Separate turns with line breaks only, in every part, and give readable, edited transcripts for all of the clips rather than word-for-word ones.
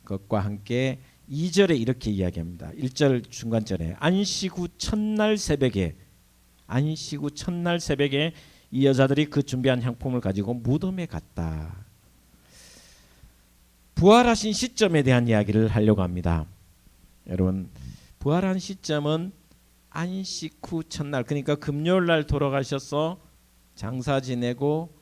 것과 함께 2절에 이렇게 이야기합니다. 1절 중간절에 안식 후 첫날 새벽에 이 여자들이 그 준비한 향품을 가지고 무덤에 갔다. 부활하신 시점에 대한 이야기를 하려고 합니다. 여러분, 부활한 시점은 안식 후 첫날, 그러니까 금요일 날 돌아가셔서 장사 지내고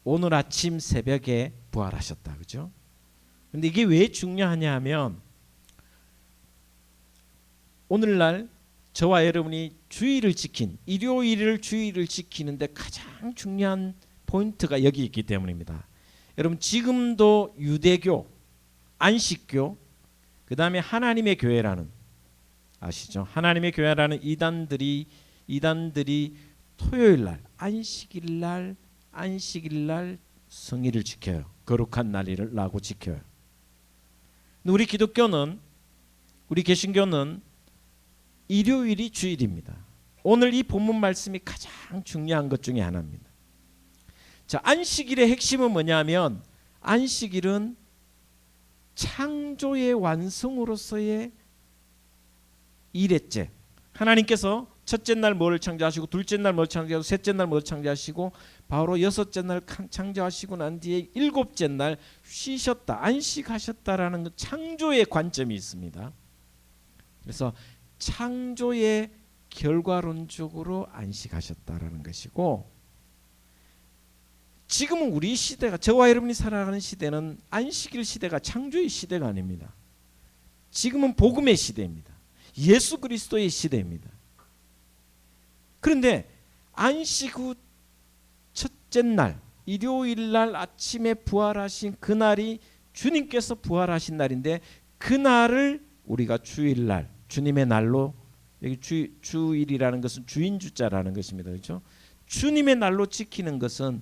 오늘 아침 새벽에 부활하셨다. 그죠? 근데 이게 왜 중요하냐 하면 오늘날 저와 여러분이 주일을 지킨, 일요일을 주일을 지키는데 가장 중요한 포인트가 여기 있기 때문입니다. 여러분, 지금도 유대교, 안식교, 그 다음에 하나님의 교회라는, 아시죠? 하나님의 교회라는 이단들이 토요일날, 안식일날 성일을 지켜요. 거룩한 날이라고 지켜요. 근데 우리 기독교는, 우리 개신교는 일요일이 주일입니다. 오늘 이 본문 말씀이 가장 중요한 것 중에 하나입니다. 자, 안식일의 핵심은 뭐냐면 안식일은 창조의 완성으로서의 일회째. 하나님께서 첫째 날 뭐를 창조하시고 둘째 날 뭐를 창조하시고 셋째 날 뭐를 창조하시고 바로 여섯째 날 창조하시고 난 뒤에 일곱째 날 쉬셨다, 안식하셨다라는 창조의 관점이 있습니다. 그래서 창조의 결과론적으로 안식하셨다라는 것이고, 지금은 우리 시대가, 저와 여러분이 살아가는 시대는 안식일 시대가 창조의 시대가 아닙니다. 지금은 복음의 시대입니다. 예수 그리스도의 시대입니다. 그런데 안식 후 첫째 날, 일요일 날 아침에 부활하신 그날이 주님께서 부활하신 날인데, 그날을 우리가 주일날, 주님의 날로, 여기 주일이라는 것은 주인 주자라는 것입니다. 그렇죠? 주님의 날로 지키는 것은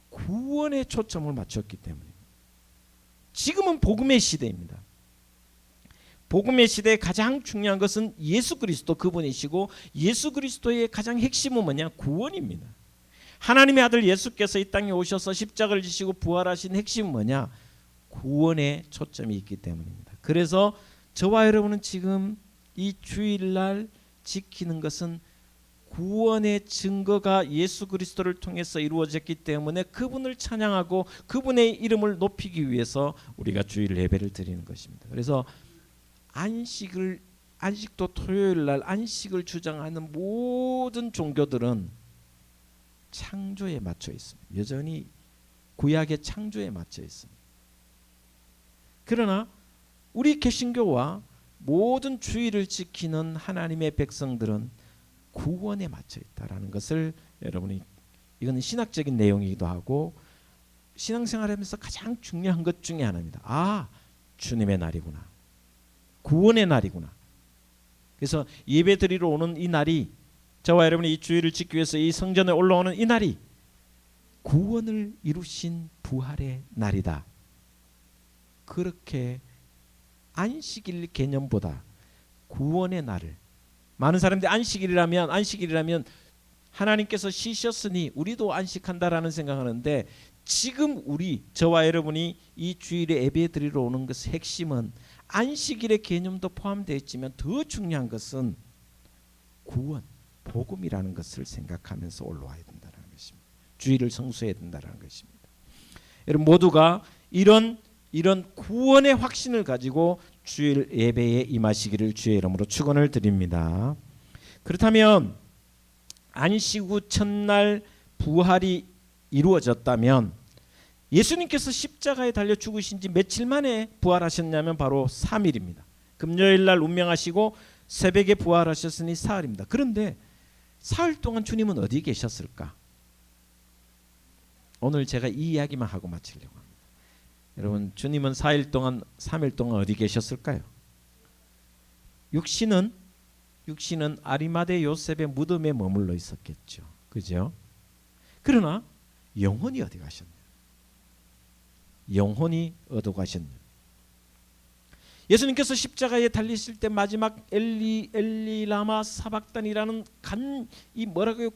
구원에 초점을 맞췄기 때문입니다. 지금은 복음의 시대입니다. 복음의 시대에 가장 중요한 것은 예수 그리스도 그분이시고, 예수 그리스도의 가장 핵심은 뭐냐? 구원입니다. 하나님의 아들 예수께서 이 땅에 오셔서 십자가를 지시고 부활하신 핵심은 뭐냐? 구원에 초점이 있기 때문입니다. 그래서 저와 여러분은 지금 이 주일날 지키는 것은 구원의 증거가 예수 그리스도를 통해서 이루어졌기 때문에 그분을 찬양하고 그분의 이름을 높이기 위해서 우리가 주일 예배를 드리는 것입니다. 그래서 안식도 토요일날 안식을 주장하는 모든 종교들은 창조에 맞춰 있습니다. 여전히 구약의 창조에 맞춰 있습니다. 그러나 우리 개신교와 모든 주일을 지키는 하나님의 백성들은 구원에 맞춰 있다라는 것을 여러분이, 이거는 신학적인 내용이기도 하고 신앙생활하면서 가장 중요한 것 중에 하나입니다. 아, 주님의 날이구나, 구원의 날이구나. 그래서 예배 드리러 오는 이 날이, 저와 여러분이 이 주일을 지키기 위해서 이 성전에 올라오는 이 날이 구원을 이루신 부활의 날이다. 그렇게 안식일 개념보다 구원의 날을, 많은 사람들이 안식일이라면 하나님께서 쉬셨으니 우리도 안식한다라는 생각하는데, 지금 저와 여러분이 이 주일에 예배 드리러 오는 것의 핵심은 안식일의 개념도 포함되어 있지만 더 중요한 것은 구원, 복음이라는 것을 생각하면서 올라와야 된다는 것입니다. 주일을 성수해야 된다는 것입니다. 여러분 모두가 이런 구원의 확신을 가지고 주일 예배에 임하시기를 주의 이름으로 축원을 드립니다. 그렇다면 안식 후 첫날 부활이 이루어졌다면, 예수님께서 십자가에 달려 죽으신 지 며칠 만에 부활하셨냐면 바로 3일입니다. 금요일 날 운명하시고 새벽에 부활하셨으니 사흘입니다. 그런데 사흘 동안 주님은 어디 계셨을까? 오늘 제가 이 이야기만 하고 마치려고 합니다. 여러분, 주님은 4일 동안, 3일 동안 어디 계셨을까요? 육신은 아리마대 요셉의 무덤에 머물러 있었겠죠. 그죠? 그러나 영혼이 어디 가셨나요? 영혼이 어디 가셨나요? 예수님께서 십자가에 달리실 때 마지막 엘리 엘리 라마 사박단이라는 이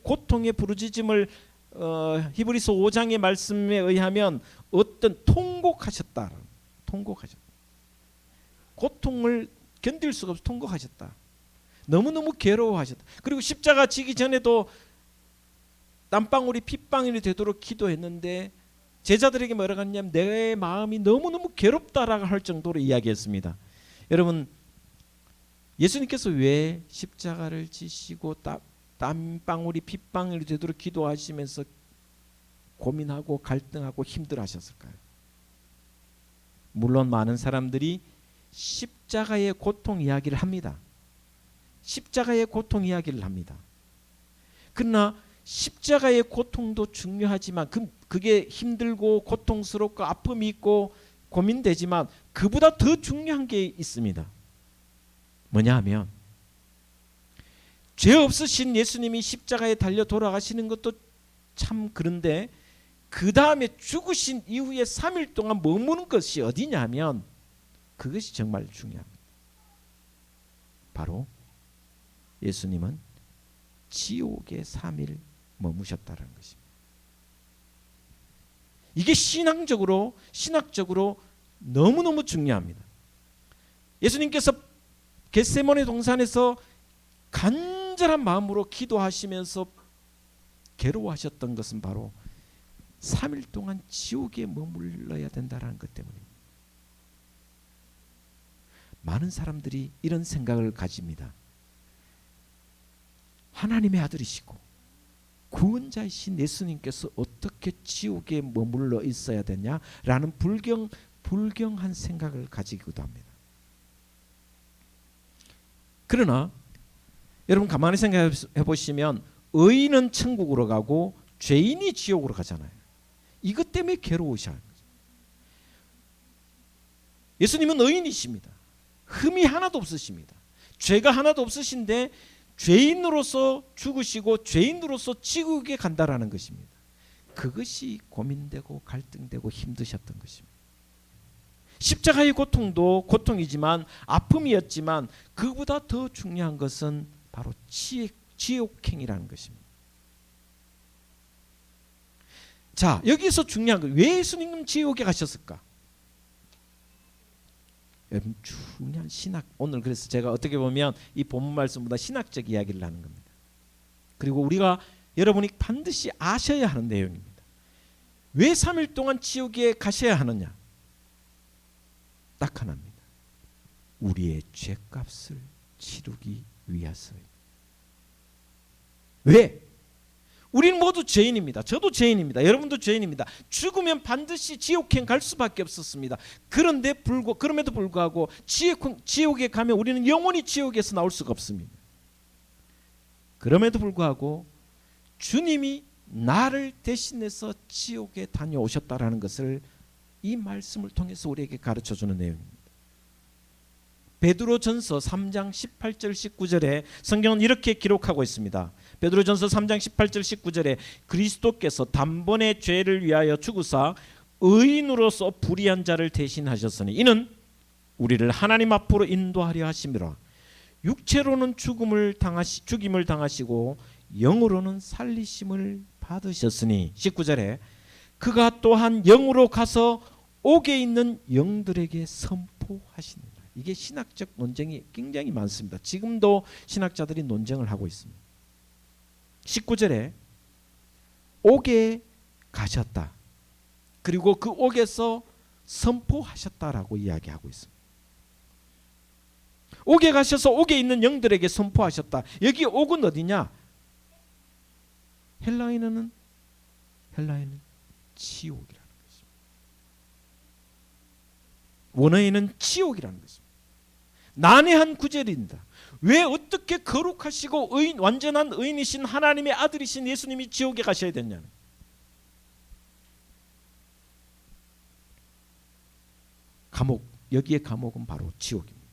고통의 부르짖음을 히브리서 5장의 말씀에 의하면 어떤 통곡하셨다. 고통을 견딜 수가 없어 통곡하셨다. 너무너무 괴로워하셨다. 그리고 십자가 지기 전에도 땀방울이 핏방울이 되도록 기도했는데 제자들에게 뭐라고 하냐면 내 마음이 너무너무 괴롭다라고 할 정도로 이야기했습니다. 여러분, 예수님께서 왜 십자가를 지시고 땀방울이 핏방울이 되도록 기도하시면서 고민하고 갈등하고 힘들어하셨을까요? 물론 많은 사람들이 십자가의 고통 이야기를 합니다. 십자가의 고통 이야기를 합니다. 그러나 십자가의 고통도 중요하지만 그게 힘들고 고통스럽고 아픔이 있고 고민되지만 그보다 더 중요한 게 있습니다. 뭐냐 하면 죄 없으신 예수님이 십자가에 달려 돌아가시는 것도 참 그런데 그 다음에 죽으신 이후에 3일 동안 머무는 것이 어디냐 하면 그것이 정말 중요합니다. 바로 예수님은 지옥에 3일 머무셨다는 것입니다. 이게 신학적으로 너무너무 중요합니다. 예수님께서 겟세마네 동산에서 간절한 마음으로 기도하시면서 괴로워하셨던 것은 바로 3일 동안 지옥에 머물러야 된다는 것 때문입니다. 많은 사람들이 이런 생각을 가집니다. 하나님의 아들이시고 구원자이신 예수님께서 어떻게 지옥에 머물러 있어야 되냐라는 불경한 생각을 가지기도 합니다. 그러나 여러분 가만히 생각해 보시면 의인은 천국으로 가고 죄인이 지옥으로 가잖아요. 이것 때문에 괴로우셔야 합니다. 예수님은 의인이십니다. 흠이 하나도 없으십니다. 죄가 하나도 없으신데 죄인으로서 죽으시고 죄인으로서 지옥에 간다라는 것입니다. 그것이 고민되고 갈등되고 힘드셨던 것입니다. 십자가의 고통도 고통이지만 아픔이었지만 그보다 더 중요한 것은 바로 지옥행이라는 것입니다. 자, 여기서 중요한 거, 왜 예수님은 지옥에 가셨을까? 여러분, 중요한 신학, 오늘 그래서 제가 어떻게 보면 이 본문 말씀보다 신학적 이야기를 하는 겁니다. 그리고 우리가 여러분이 반드시 아셔야 하는 내용입니다. 왜 3일 동안 지옥에 가셔야 하느냐? 딱 하나입니다. 우리의 죄값을 치르기 위해서입니다. 왜? 우리는 모두 죄인입니다. 저도 죄인입니다. 여러분도 죄인입니다. 죽으면 반드시 지옥행 갈 수밖에 없었습니다. 그럼에도 불구하고 지옥에 가면 우리는 영원히 지옥에서 나올 수가 없습니다. 그럼에도 불구하고 주님이 나를 대신해서 지옥에 다녀오셨다라는 것을 이 말씀을 통해서 우리에게 가르쳐주는 내용입니다. 베드로전서 3장 18절 19절에 성경은 이렇게 기록하고 있습니다. 베드로전서 3장 18절 19절에 그리스도께서 단번에 죄를 위하여 죽으사 의인으로서 불의한 자를 대신하셨으니 이는 우리를 하나님 앞으로 인도하려 하심이라. 육체로는 죽임을 당하시고 영으로는 살리심을 받으셨으니 19절에 그가 또한 영으로 가서 옥에 있는 영들에게 선포하시니라. 이게 신학적 논쟁이 굉장히 많습니다. 지금도 신학자들이 논쟁을 하고 있습니다. 19절에 옥에 가셨다. 그리고 그 옥에서 선포하셨다라고 이야기하고 있습니다. 옥에 가셔서 옥에 있는 영들에게 선포하셨다. 여기 옥은 어디냐? 헬라인은 지옥이라는 것입니다. 원어에는 지옥이라는 것입니다. 난해한 구절입니다. 왜 어떻게 거룩하시고 완전한 의인이신 하나님의 아들이신 예수님이 지옥에 가셔야 되냐는. 여기에 감옥은 바로 지옥입니다.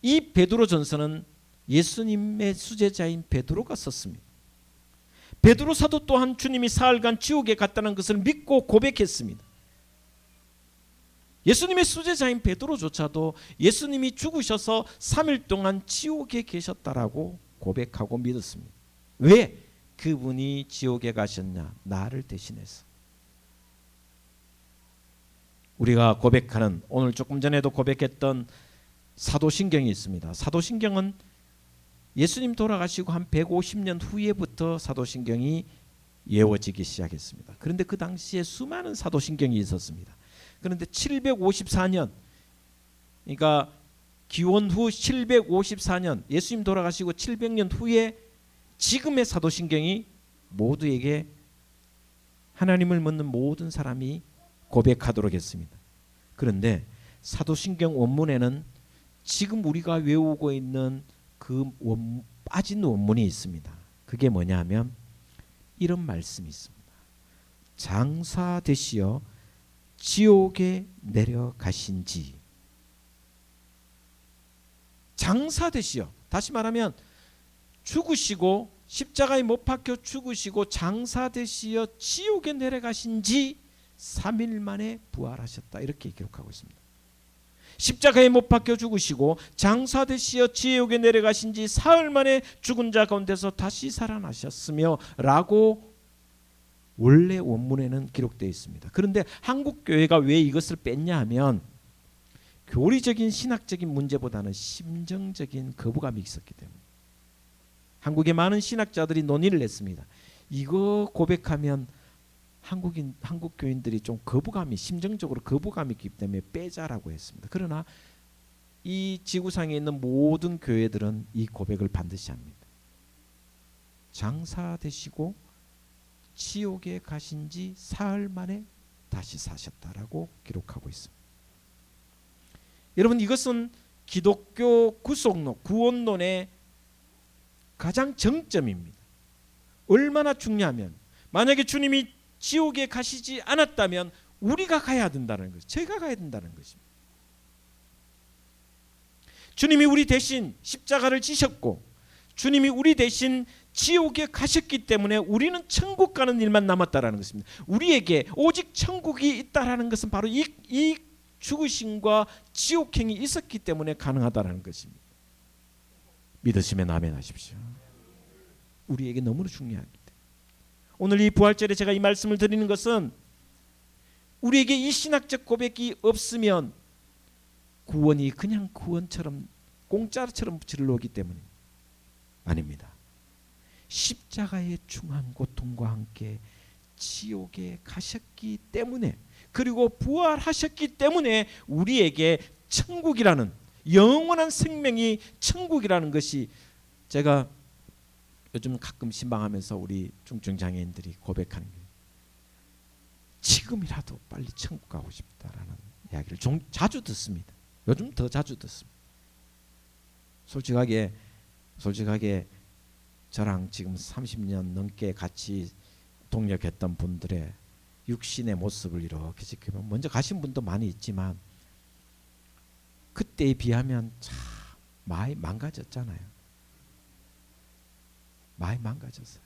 이 베드로전서는 예수님의 수제자인 베드로가 썼습니다. 베드로 사도 또한 주님이 사흘간 지옥에 갔다는 것을 믿고 고백했습니다. 예수님의 수제자인 베드로조차도 예수님이 죽으셔서 3일 동안 지옥에 계셨다라고 고백하고 믿었습니다. 왜? 그분이 지옥에 가셨냐? 나를 대신해서. 우리가 고백하는, 오늘 조금 전에도 고백했던 사도신경이 있습니다. 사도신경은 예수님 돌아가시고 한 150년 후에부터 사도신경이 외워지기 시작했습니다. 그런데 그 당시에 수많은 사도신경이 있었습니다. 그런데 754년, 그러니까 기원 후 754년, 예수님 돌아가시고 700년 후에 지금의 사도신경이 모두에게 하나님을 믿는 모든 사람이 고백하도록 했습니다. 그런데 사도신경 원문에는 지금 우리가 외우고 있는 그 빠진 원문이 있습니다. 그게 뭐냐 하면 이런 말씀이 있습니다. 장사 되시어 지옥에 내려가신지. 장사 되시어, 다시 말하면 죽으시고 십자가에 못 박혀 죽으시고 장사 되시어 지옥에 내려가신 지 3일 만에 부활하셨다, 이렇게 기록하고 있습니다. 십자가에 못 박혀 죽으시고 장사 되시어 지옥에 내려가신 지 사흘 만에 죽은 자 가운데서 다시 살아나셨으며 라고 원래 원문에는 기록되어 있습니다. 그런데 한국 교회가 왜 이것을 뺐냐 하면 교리적인 신학적인 문제보다는 심정적인 거부감이 있었기 때문에 한국의 많은 신학자들이 논의를 했습니다. 이거 고백하면 한국 교인들이 좀 거부감이, 심정적으로 거부감이 있기 때문에 빼자라고 했습니다. 그러나 이 지구상에 있는 모든 교회들은 이 고백을 반드시 합니다. 장사 되시고 지옥에 가신 지 사흘 만에 다시 사셨다라고 기록하고 있습니다. 여러분, 이것은 기독교 구속론, 구원론의 가장 정점입니다. 얼마나 중요하면 만약에 주님이 지옥에 가시지 않았다면 우리가 가야 된다는 것입니다. 제가 가야 된다는 것입니다. 주님이 우리 대신 십자가를 지셨고 주님이 우리 대신 지옥에 가셨기 때문에 우리는 천국 가는 일만 남았다라는 것입니다. 우리에게 오직 천국이 있다라는 것은 바로 이 죽으심과 지옥행이 있었기 때문에 가능하다라는 것입니다. 믿으시면 아멘 하십시오. 우리에게 너무나 중요합니다. 오늘 이 부활절에 제가 이 말씀을 드리는 것은 우리에게 이 신학적 고백이 없으면 구원이 그냥 구원처럼 공짜처럼 질러오기 때문에 아닙니다. 십자가의 중한 고통과 함께 지옥에 가셨기 때문에, 그리고 부활하셨기 때문에 우리에게 천국이라는 영원한 생명이, 천국이라는 것이, 제가 요즘 가끔 신방하면서 우리 중증장애인들이 고백하는 게 지금이라도 빨리 천국 가고 싶다라는 이야기를 자주 듣습니다. 요즘 더 자주 듣습니다. 솔직하게 저랑 지금 30년 넘게 같이 동역했던 분들의 육신의 모습을 이렇게 지켜보면 먼저 가신 분도 많이 있지만 그때에 비하면 참 많이 망가졌잖아요. 많이 망가졌어요.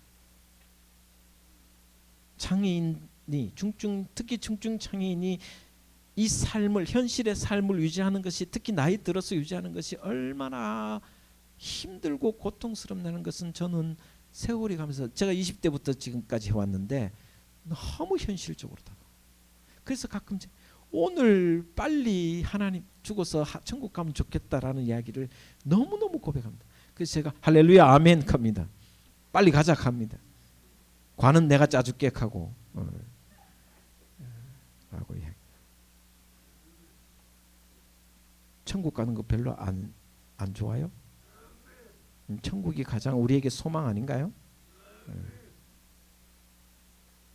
장애인이 특히 중증 장애인이 이 삶을, 현실의 삶을 유지하는 것이, 특히 나이 들어서 유지하는 것이 얼마나 힘들고 고통스럽다는 것은 저는 세월이 가면서, 제가 20대부터 지금까지 해왔는데 너무 현실적으로 다. 그래서 가끔 오늘 빨리 하나님 죽어서 천국 가면 좋겠다라는 이야기를 너무너무 고백합니다. 그래서 제가 할렐루야 아멘 합니다. 빨리 가자 합니다. 관은 내가 짜줄게 하고 라고 이야기. 천국 가는 거 별로 안 좋아요? 천국이 가장 우리에게 소망 아닌가요?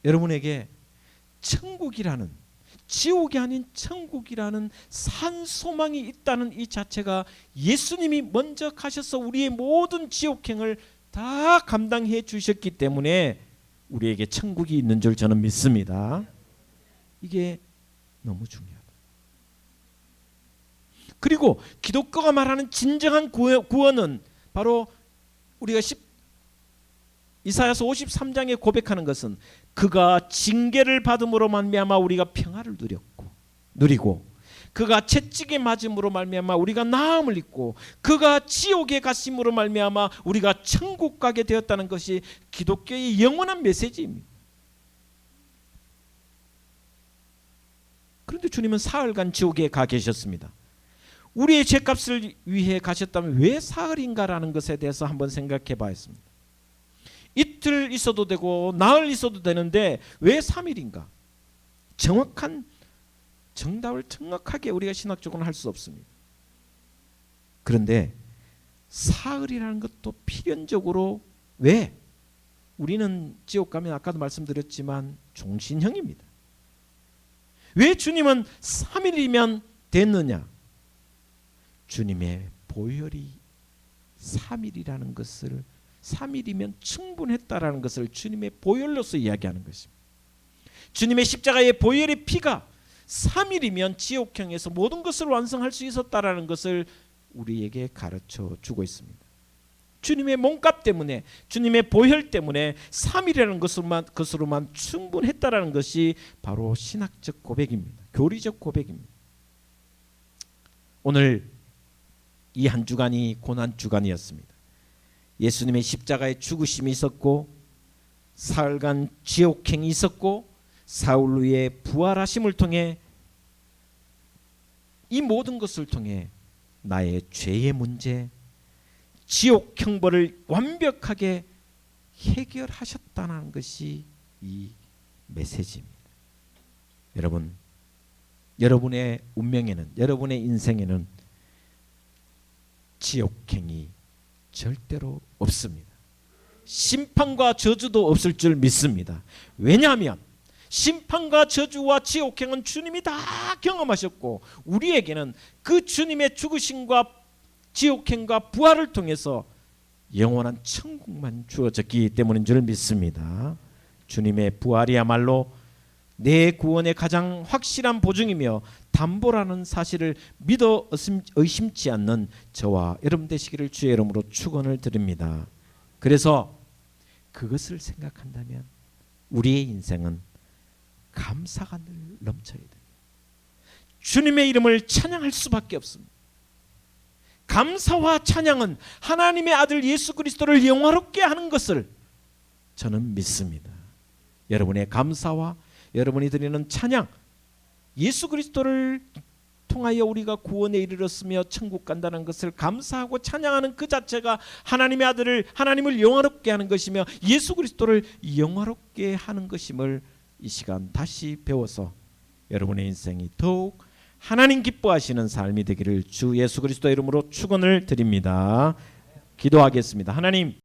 여러분에게 천국이라는, 지옥이 아닌 천국이라는 산 소망이 있다는 이 자체가, 예수님이 먼저 가셔서 우리의 모든 지옥행을 다 감당해 주셨기 때문에 우리에게 천국이 있는 줄 저는 믿습니다. 이게 너무 중요하다. 그리고 기독교가 말하는 진정한 구원은 바로 우리가 이사야서 53장에 고백하는 것은 그가 징계를 받음으로 말미암아 우리가 평화를 누리고 그가 채찍에 맞음으로 말미암아 우리가 나음을 입고 그가 지옥에 가심으로 말미암아 우리가 천국 가게 되었다는 것이 기독교의 영원한 메시지입니다. 그런데 주님은 사흘간 지옥에 가 계셨습니다. 우리의 죄값을 위해 가셨다면 왜 사흘인가라는 것에 대해서 한번 생각해 봐야겠습니다. 이틀 있어도 되고 나흘 있어도 되는데 왜 3일인가? 정확한 정답을 정확하게 우리가 신학적으로는 할 수 없습니다. 그런데 사흘이라는 것도 필연적으로 왜? 우리는 지옥 가면 아까도 말씀드렸지만 종신형입니다. 왜 주님은 3일이면 됐느냐? 주님의 보혈이 3일이라는 것을 3일이면 충분했다라는 것을 주님의 보혈로서 이야기하는 것입니다. 주님의 십자가의 보혈의 피가 3일이면 지옥형에서 모든 것을 완성할 수 있었다라는 것을 우리에게 가르쳐 주고 있습니다. 주님의 몸값 때문에 주님의 보혈 때문에 3일이라는 것으로만 충분했다라는 것이 바로 신학적 고백입니다. 교리적 고백입니다. 오늘 이 한 주간이 고난 주간이었습니다. 예수님의 십자가의 죽으심이 있었고 사흘간 지옥행이 있었고 사흘 후에 부활하심을 통해 이 모든 것을 통해 나의 죄의 문제, 지옥 형벌을 완벽하게 해결하셨다는 것이 이 메시지입니다. 여러분, 여러분의 운명에는, 여러분의 인생에는 지옥행이 절대로 없습니다. 심판과 저주도 없을 줄 믿습니다. 왜냐하면 심판과 저주와 지옥행은 주님이 다 경험하셨고 우리에게는 그 주님의 죽으심과 지옥행과 부활을 통해서 영원한 천국만 주어졌기 때문인 줄 믿습니다. 주님의 부활이야말로 내 구원의 가장 확실한 보증이며 담보라는 사실을 믿어 의심치 않는 저와 여러분 되시기를 주의 이름으로 축원을 드립니다. 그래서 그것을 생각한다면 우리의 인생은 감사가 늘 넘쳐야 됩니다. 주님의 이름을 찬양할 수밖에 없습니다. 감사와 찬양은 하나님의 아들 예수 그리스도를 영화롭게 하는 것을 저는 믿습니다. 여러분의 감사와 여러분이 드리는 찬양, 예수 그리스도를 통하여 우리가 구원에 이르렀으며 천국 간다는 것을 감사하고 찬양하는 그 자체가 하나님의 아들을, 하나님을 영화롭게 하는 것이며 예수 그리스도를 영화롭게 하는 것임을 이 시간 다시 배워서 여러분의 인생이 더욱 하나님 기뻐하시는 삶이 되기를 주 예수 그리스도의 이름으로 축원을 드립니다. 기도하겠습니다. 하나님,